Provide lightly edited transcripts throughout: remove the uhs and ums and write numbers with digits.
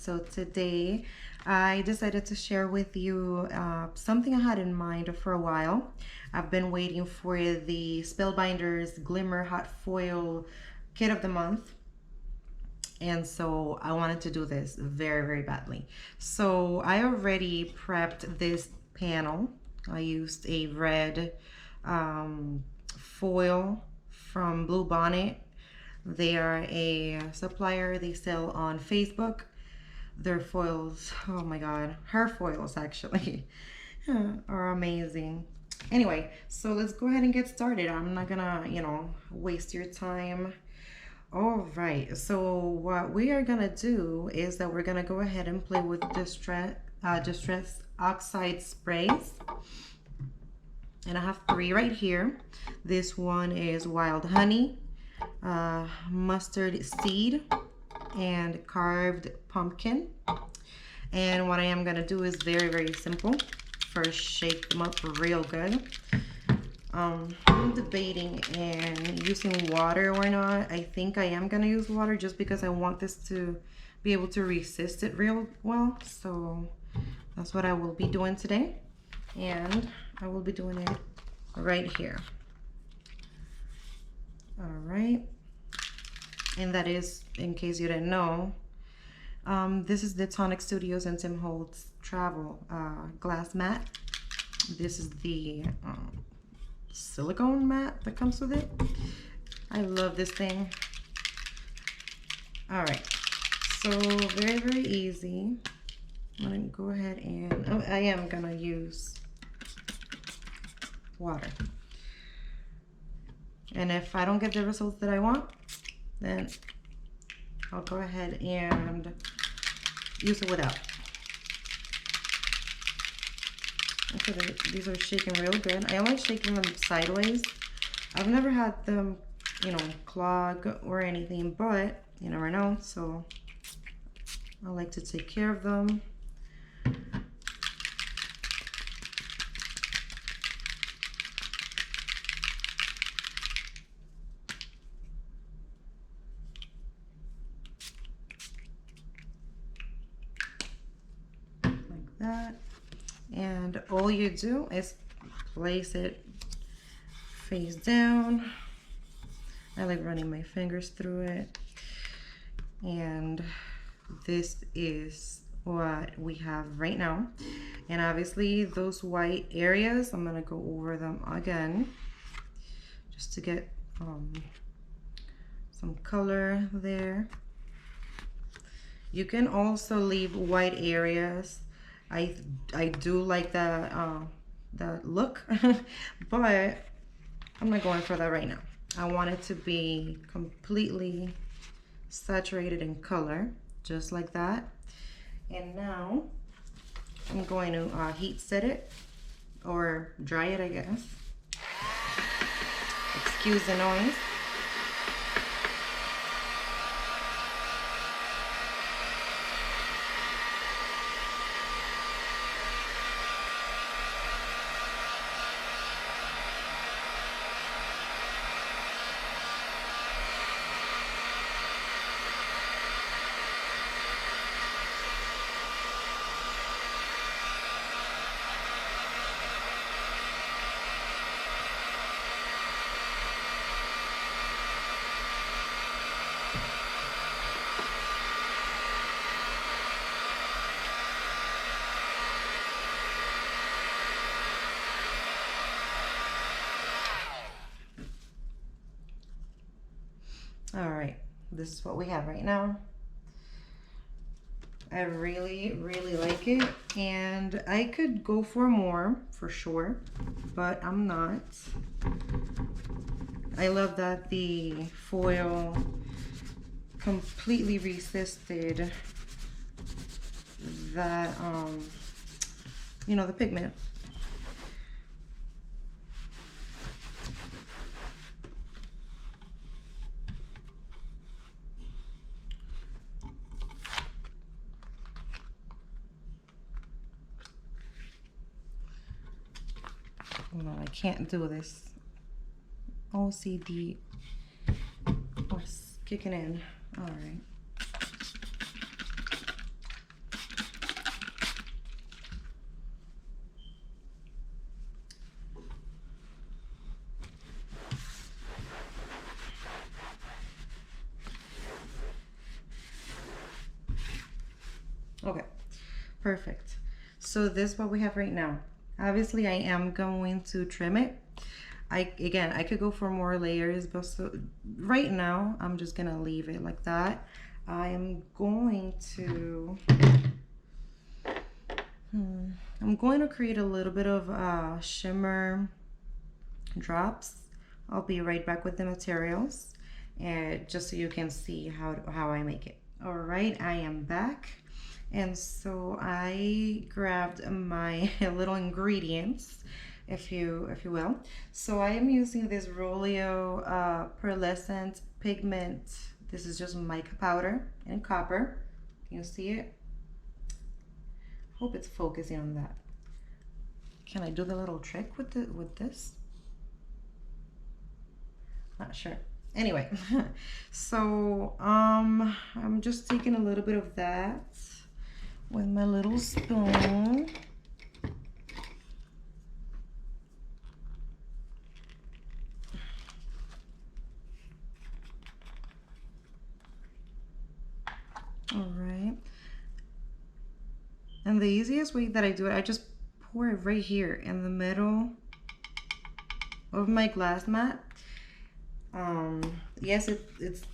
So today I decided to share with you something I had in mind for a while. I've been waiting for the Spellbinders Glimmer Hot Foil Kit of the Month. And so I wanted to do this very, very badly. So I already prepped this panel. I used a red foil from Blue Bonnet. They are a supplier. They sell on Facebook. Their foils, oh my god, her foils actually are amazing. Anyway, so let's go ahead and get started. I'm not gonna, waste your time. All right, so what we are gonna do is that we're gonna go ahead and play with distress oxide sprays. And I have 3 right here. This one is wild honey, mustard seed, and carved pumpkin. And what I am gonna do is very, very simple. First, shake them up real good. I'm debating in using water or not. I think I am gonna use water just because I want this to be able to resist it real well. So that's what I will be doing today. And I will be doing it right here. All right. And that is, in case you didn't know, this is the Tonic Studios and Tim Holtz Travel glass mat. This is the silicone mat that comes with it. I love this thing. All right, so very, very easy. I'm gonna go ahead and, I am gonna use water. And if I don't get the results that I want, then I'll go ahead and use it without. Okay, these are shaking real good. I like shaking them sideways. I've never had them, clog or anything, but you never know. So I like to take care of them. Like that. And all you do is place it face down. I like running my fingers through it. And this is what we have right now. And obviously those white areas, I'm gonna go over them again just to get some color there. You can also leave white areas. I do like that look, but I'm not going for that right now. I want it to be completely saturated in color, just like that. And now I'm going to heat set it, or dry it, I guess. Excuse the noise. All right, this is what we have right now. I really, really like it, and I could go for more for sure, but I'm not. I love that the foil completely resisted that, the pigment. No, I can't do this. OCD was kicking in. All right. Perfect. So this is what we have right now. Obviously I am going to trim it. Again, I could go for more layers, but right now I'm just gonna leave it like that. I am going to I'm going to create a little bit of shimmer drops. I'll be right back with the materials, and just so you can see how I make it. All right, I am back. And so I grabbed my little ingredients, if you will. So I am using this Rolio pearlescent pigment. This is just mica powder and copper. Can you see it? Hope it's focusing on that. Can I do the little trick with this? Not sure. Anyway, so I'm just taking a little bit of that with my little spoon. All right. And the easiest way that I do it, I just pour it right here in the middle of my glass mat. Yes, it's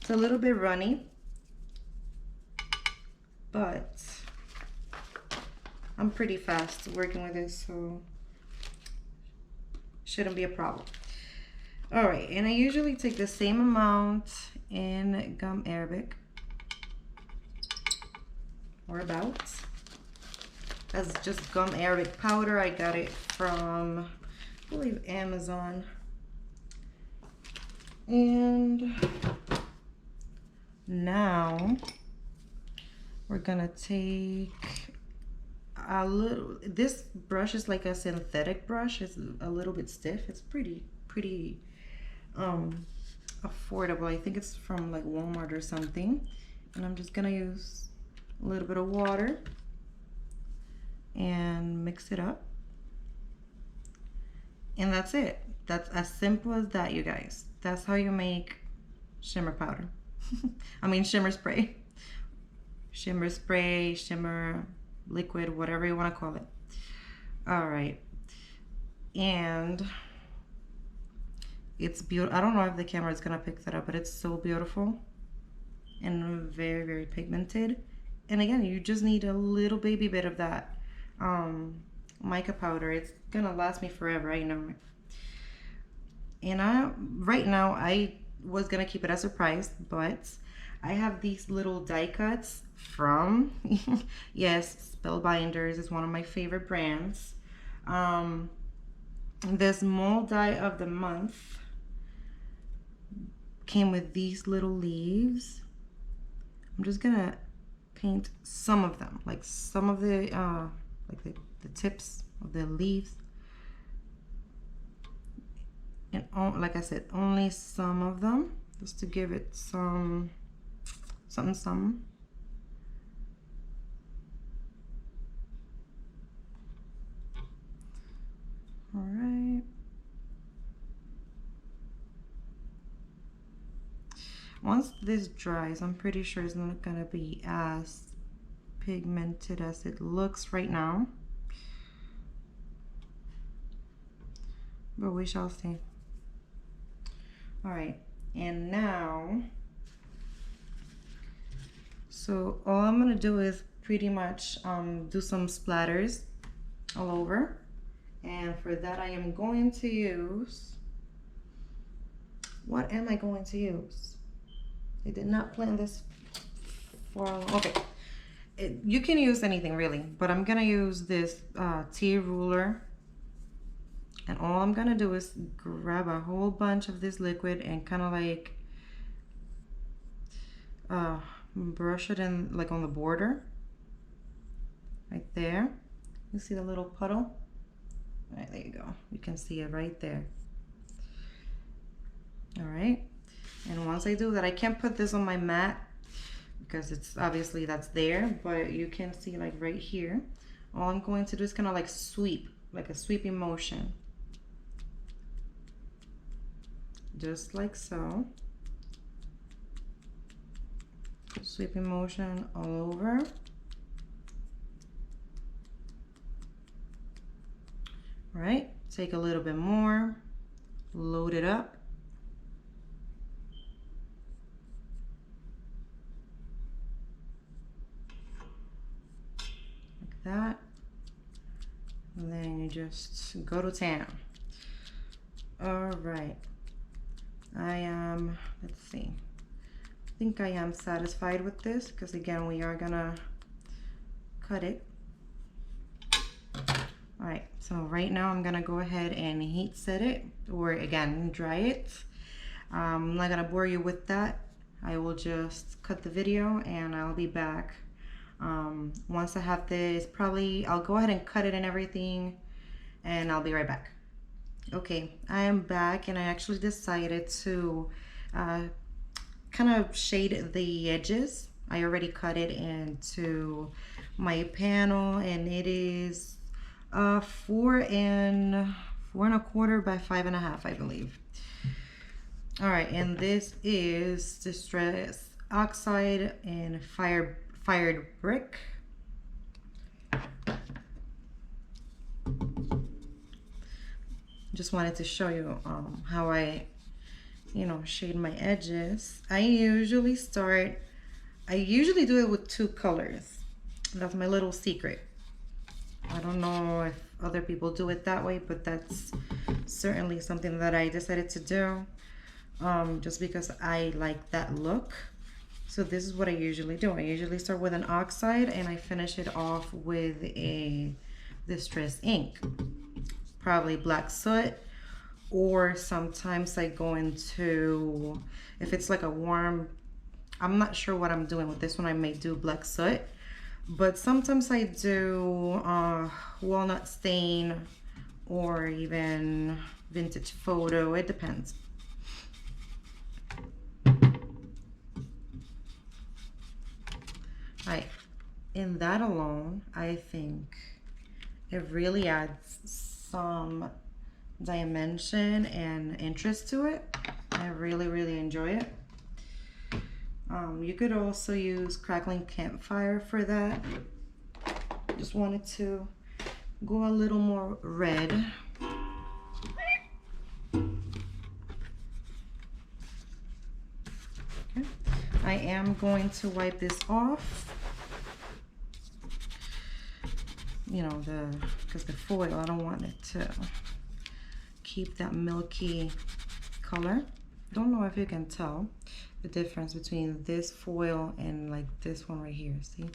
it's a little bit runny, but I'm pretty fast working with this, so shouldn't be a problem. All right, and I usually take the same amount in gum arabic, or about. That's just gum arabic powder. I got it from, I believe, Amazon. And now we're gonna take a little, this brush is like a synthetic brush. It's a little bit stiff. It's pretty affordable. I think it's from like Walmart or something. And I'm just gonna use a little bit of water and mix it up. And that's it. That's as simple as that, you guys. That's how you make shimmer powder. I mean shimmer spray. Shimmer spray, shimmer liquid, whatever you want to call it. All right. And it's beautiful. I don't know if the camera is gonna pick that up, but it's so beautiful and very, very pigmented. And again, you just need a little baby bit of that mica powder. It's gonna last me forever, I know it. And right now I was gonna keep it a surprise, but I have these little die cuts from yes, Spellbinders is one of my favorite brands. This mold die of the month came with these little leaves. I'm just gonna paint some of them, like some of the like the tips of the leaves, and like I said, only some of them, just to give it some something. All right. Once this dries, I'm pretty sure it's not gonna be as pigmented as it looks right now, but we shall see. All right, and now, so all I'm gonna do is pretty much do some splatters all over, and for that I am going to use, what am I going to use? I did not plan this for, okay. You can use anything really, but I'm gonna use this tea ruler, and all I'm gonna do is grab a whole bunch of this liquid and kind of like brush it in, like on the border right there. You see the little puddle? All right, there you go. You can see it right there. All right, and once I do that, I can't put this on my mat because it's obviously that's there, but you can see like right here. All I'm going to do is kind of like sweep, like a sweeping motion, just like so. sweeping motion all over. All right, take a little bit more, load it up. Like that. And then you just go to town. All right. Let's see. I think I am satisfied with this because again, we are gonna cut it. All right, so right now I'm gonna go ahead and heat set it, or again, dry it. I'm not gonna bore you with that. I will just cut the video and I'll be back. Once I have this, probably I'll go ahead and cut it and everything, and I'll be right back. Okay, I am back, and I actually decided to kind of shade the edges. I already cut it into my panel, and it is 4.25 by 5.5, I believe. All right, and this is Distress Oxide and Fired Brick. Just wanted to show you how I, shade my edges. I usually do it with 2 colors. That's my little secret. I don't know if other people do it that way, but that's certainly something that I decided to do just because I like that look. So this is what I usually do. I usually start with an oxide and I finish it off with a distress ink. Probably black soot, or sometimes I go into, if it's like a warm, I'm not sure what I'm doing with this one, I may do black soot, but sometimes I do walnut stain or even vintage photo. It depends. Right, in that alone, I think it really adds some dimension and interest to it. I really enjoy it. You could also use crackling campfire for that. Just wanted to go a little more red. Okay. I am going to wipe this off. Because the foil, I don't want it to keep that milky color. Don't know if you can tell the difference between this foil and like this one right here, see?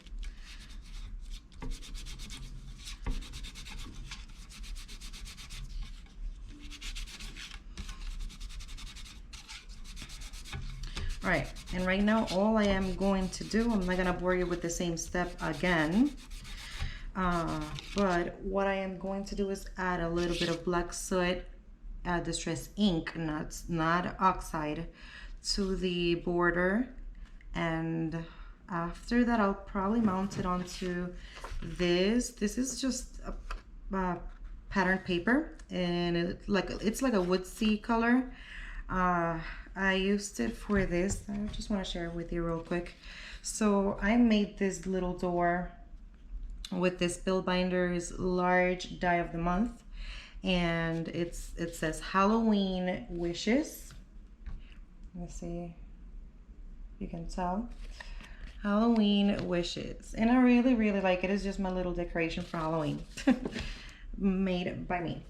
All right, and right now all I am going to do, I'm not gonna bore you with the same step again. But what I am going to do is add a little bit of black soot, distress ink, not oxide, to the border, and after that I'll probably mount it onto this. This is just a pattern paper, and it's like a woodsy color. I used it for this. I just want to share it with you real quick. So I made this little door with this Spellbinders large die of the month, and it says Halloween wishes. Let's see if you can tell. Halloween wishes, and I really like it. It's just my little decoration for Halloween made by me.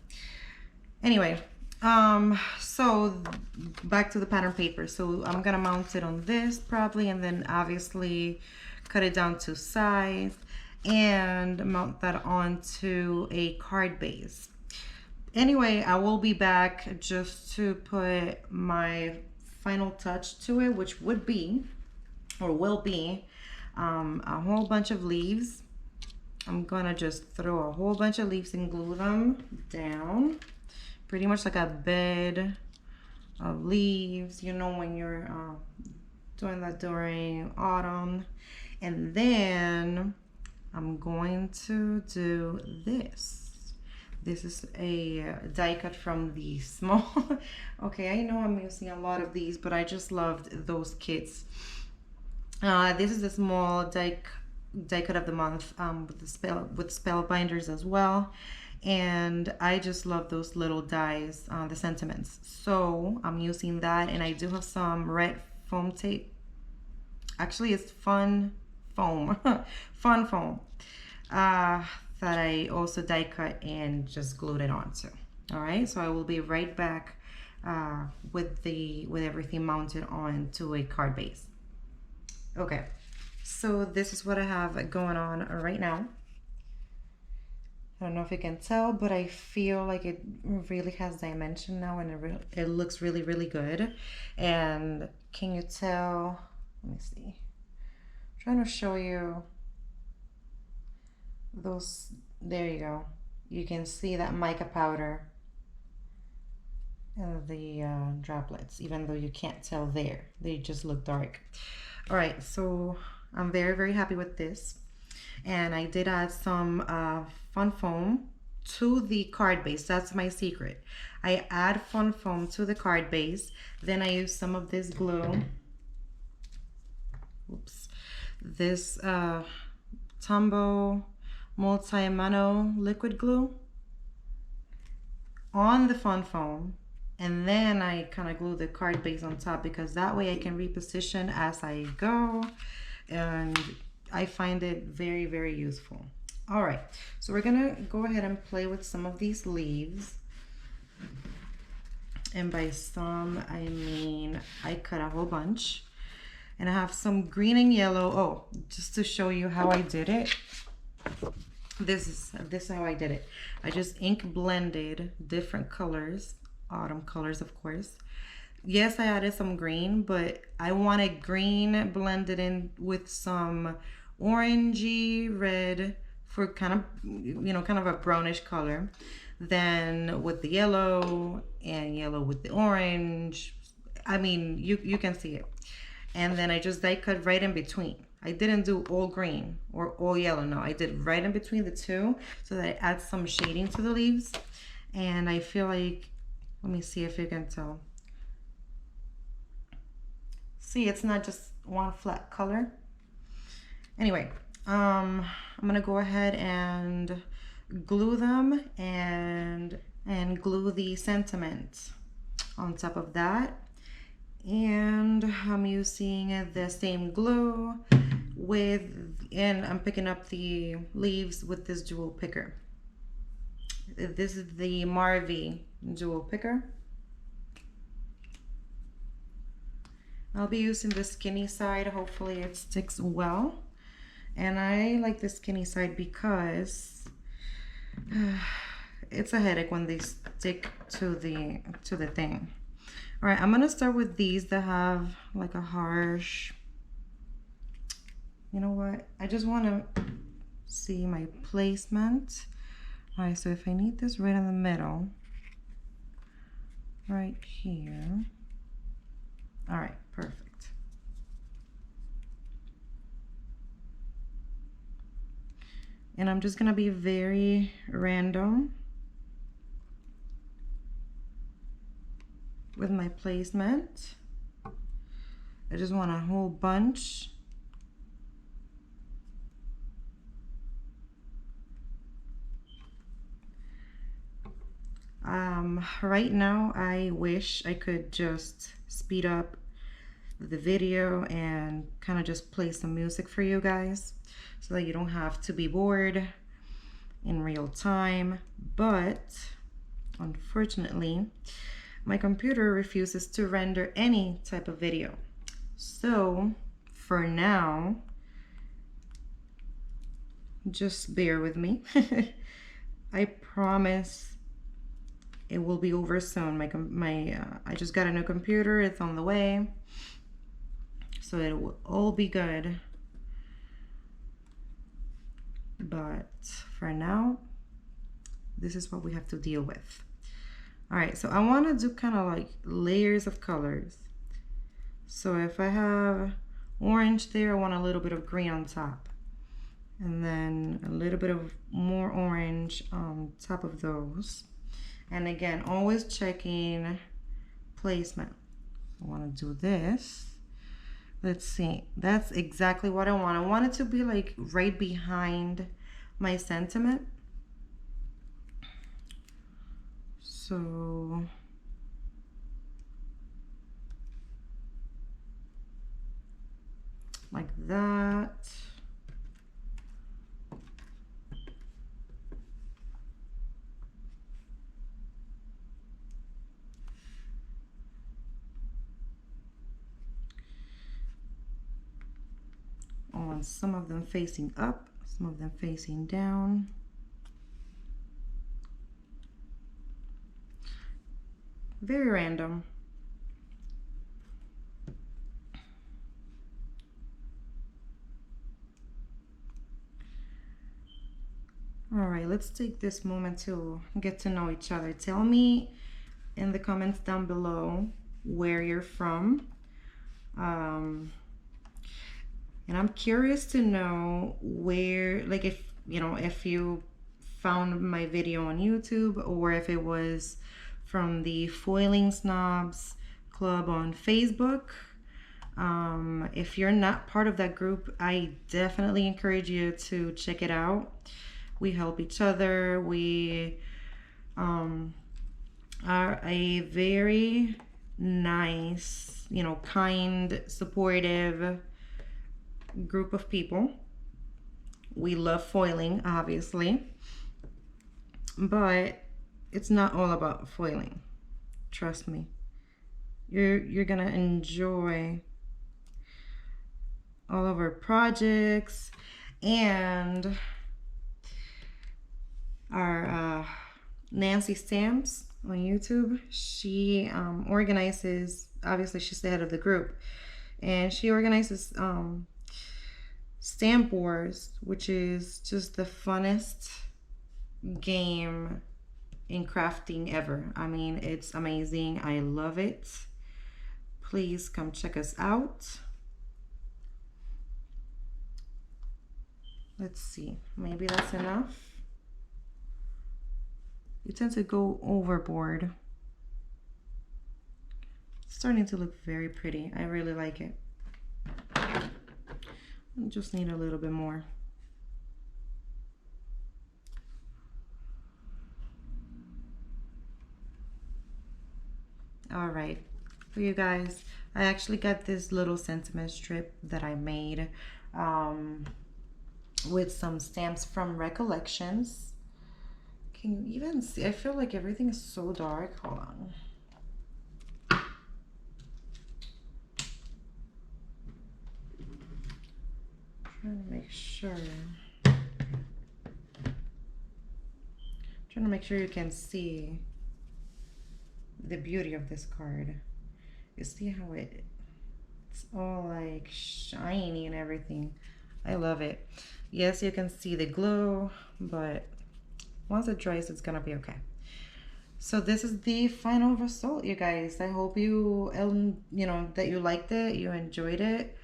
Anyway, so back to the pattern paper. So I'm gonna mount it on this probably, and then obviously cut it down to size and mount that onto a card base. Anyway, I will be back just to put my final touch to it, which would be, or will be, a whole bunch of leaves. I'm gonna just throw a whole bunch of leaves and glue them down, pretty much like a bed of leaves, when you're doing that during autumn. And then I'm going to do this. This is a die cut from the small. Okay, I know I'm using a lot of these, but I just loved those kits. This is a small die cut of the month with Spellbinders as well. And I just love those little dies, the sentiments. So I'm using that, and I do have some red foam tape. Actually, it's fun foam, fun foam, that I also die cut and just glued it onto. All right, so I will be right back with everything mounted onto a card base. Okay, so this is what I have going on right now. I don't know if you can tell, but I feel like it really has dimension now, and it looks really, really good. And can you tell? Let me see. I'm trying to show you those. There you go. You can see that mica powder and the droplets, even though you can't tell there. They just look dark. All right, so I'm very, very happy with this. And I did add some fun foam to the card base. That's my secret. I add fun foam to the card base. Then I use some of this glue. Oops. This Tombow Multi-Mano liquid glue on the fun foam. And then I kind of glue the card base on top, because that way I can reposition as I go. And I find it very, very useful. All right, so we're gonna go ahead and play with some of these leaves. And by some, I mean I cut a whole bunch. And I have some green and yellow. Oh, just to show you how I did it. This is how I did it. I just ink blended different colors, autumn colors, of course. Yes, I added some green, but I wanted green blended in with some orangey red for kind of, kind of a brownish color. Then with the yellow, and yellow with the orange. I mean, you can see it. And then I just die cut right in between. I didn't do all green or all yellow. No, I did right in between the two, so that it adds some shading to the leaves. And I feel like, let me see if you can tell. See, it's not just one flat color. Anyway, I'm gonna go ahead and glue them and glue the sentiment on top of that. And I'm using the same glue and I'm picking up the leaves with this jewel picker. This is the Marvy jewel picker. I'll be using the skinny side. Hopefully it sticks well. And I like the skinny side because it's a headache when they stick to the thing. All right, I'm gonna start with these that have like a harsh, you know what? I just wanna see my placement. All right, so if I need this right in the middle, right here. All right, perfect. And I'm just gonna be very random with my placement. I just want a whole bunch. Right now, I wish I could just speed up the video and kind of just play some music for you guys so that you don't have to be bored in real time. But unfortunately, my computer refuses to render any type of video. So for now, just bear with me. I promise it will be over soon. I just got a new computer. It's on the way. So it will all be good. But for now, this is what we have to deal with. All right, so I want to do kind of like layers of colors. So if I have orange there, I want a little bit of green on top. And then a little bit of more orange on top of those. And again, always checking placement. I want to do this. Let's see. That's exactly what I want. I want it to be like right behind my sentiment. So like that. I want some of them facing up, some of them facing down. Very random. All right, let's take this moment to get to know each other. Tell me in the comments down below where you're from. And I'm curious to know where, like, if you know, if you found my video on YouTube or if it was from the Foiling Snobs Club on Facebook. If you're not part of that group, I definitely encourage you to check it out. We help each other. We are a very nice, you know, kind, supportive group of people. We love foiling, obviously, but it's not all about foiling. Trust me. You're gonna enjoy all of our projects and our Nancy Stamps on YouTube. She organizes, obviously she's the head of the group, and she organizes Stamp Wars, which is just the funnest game in crafting ever. I mean, it's amazing. I love it. Please come check us out. Let's see, maybe that's enough. You tend to go overboard. It's starting to look very pretty. I really like it. I just need a little bit more. All right, for you guys, I actually got this little sentiment strip that I made with some stamps from Recollections. Can you even see? I feel like everything is so dark. Hold on. Trying to make sure. Trying to make sure you can see the beauty of this card. You see how it's all like shiny and everything. I love it. Yes, you can see the glow, but once it dries, it's gonna be okay. So this is the final result, you guys. I hope you know, that you liked it, you enjoyed it.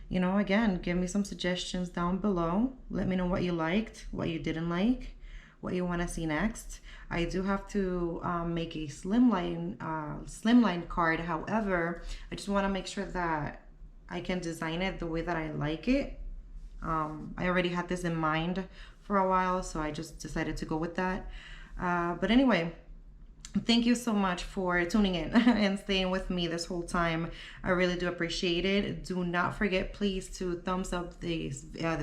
You know, again, give me some suggestions down below. Let me know what you liked, what you didn't like, what you want to see next. I do have to make a slimline card. However, I just want to make sure that I can design it the way that I like it. I already had this in mind for a while, so I just decided to go with that. But anyway, thank you so much for tuning in and staying with me this whole time. I really do appreciate it. Do not forget, please, to thumbs up the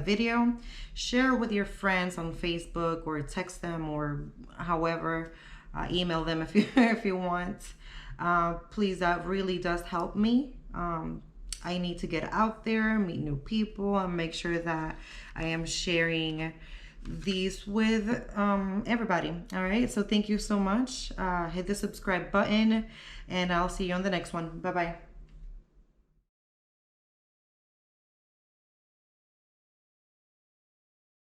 video, share with your friends on Facebook, or text them, or however, email them if you if you want. Please, that really does help me. I need to get out there, meet new people, and make sure that I am sharing these with everybody. All right, so thank you so much. Hit the subscribe button, and I'll see you on the next one. Bye bye.